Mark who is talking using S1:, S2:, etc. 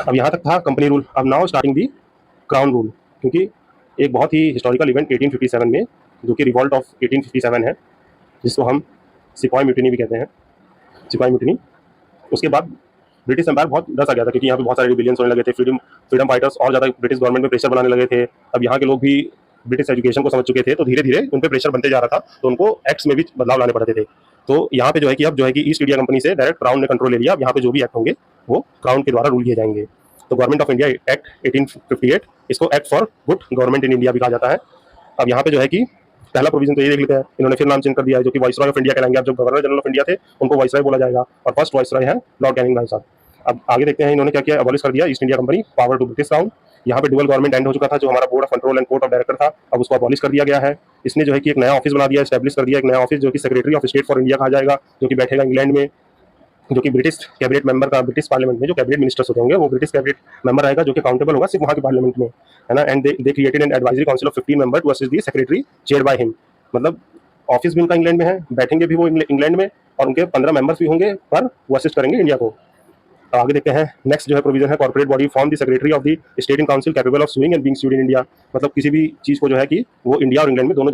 S1: अब यहाँ तक था कंपनी रूल। अब now starting the crown rule, क्योंकि एक बहुत ही हिस्टोरिकल इवेंट 1857 में, जो कि रिवॉल्ट ऑफ 1857 है, जिसको हम सिपॉय म्यूटिनी भी कहते हैं, सिपॉय म्यूटिनी। उसके बाद ब्रिटिश एम्पायर बहुत डर सा गया था, क्योंकि यहाँ पे बहुत सारे रिबिलियंस होने लगे थे, फ्रीडम फाइटर्स और ज़्यादा ब्रिटिश गवर्नमेंट में प्रेशर बनाने लगे थे। अब यहाँ के लोग भी ब्रिटिश एजुकेशन को समझ चुके थे, तो धीरे धीरे उन पर प्रेशर बनते जा रहा था, तो उनको एक्ट्स में भी बदलाव लाने पड़ते थे। तो यहाँ पे जो है कि अब जो है कि ईस्ट इंडिया कंपनी से डायरेक्ट क्राउन ने कंट्रोल ले लिया। अब यहाँ पे जो भी एक्ट होंगे वो क्राउन के द्वारा रूल किए जाएंगे। तो गवर्नमेंट ऑफ इंडिया एक्ट 1858, इसको act for good government in India भी कहा जाता है। अब यहाँ पे जो है कि पहला प्रोविजन तो ये देख लेते हैं, इन्होंने फिर नाम चेंज कर दिया है, जो कि वाइसरॉय ऑफ इंडिया कहलाएंगे। अब जो गवर्नर जनरल ऑफ इंडिया थे उनको वाइसरॉय बोला जाएगा, और फर्स्ट वाइसरॉय है लॉर्ड कैनिंग भाई साहब। अब आगे देखते हैं इन्होंने क्या किया, अबॉलिश कर दिया East India Company, power to British crown. यहाँ पे डुअल गवर्नमेंट एंड हो चुका था, जो हमारा board of control and court of director था, अब उसको अबॉलिश कर दिया गया है। इसने जो है कि एक नया ऑफिस बना दिया, एस्टैब्लिश कर दिया एक नया ऑफिस, जो कि secretary of state for India कहा जाएगा, जो कि बैठेगा इंग्लैंड में, जो कि ब्रिटिश कैबिनेट मेंबर का, ब्रिटिश पार्लियामेंट में जो कैबिनेट मिनिस्टर्स होते होंगे वो ब्रिटिश कैबिनेट मेंबर रहेगा, जो कि अकाउंटेबल होगा सिर्फ वहाँ के पार्लियामेंट में, है ना। And they created an advisory council of 15 member to assist the secretary chaired by him. मतलब ऑफिस भी उनका इंग्लैंड में है, बैठेंगे भी वो इंग्लैंड में, और उनके 15 मेंबर्स भी होंगे, पर वो असिस्ट करेंगे इंडिया को। तो आगे देखते हैं, नेक्स्ट जो है प्रोविजन है, corporate body form the secretary of the state in council capable of sewing and being should in India. मतलब किसी भी चीज को जो है कि वो इंडिया और इंग्लैंड में दोनों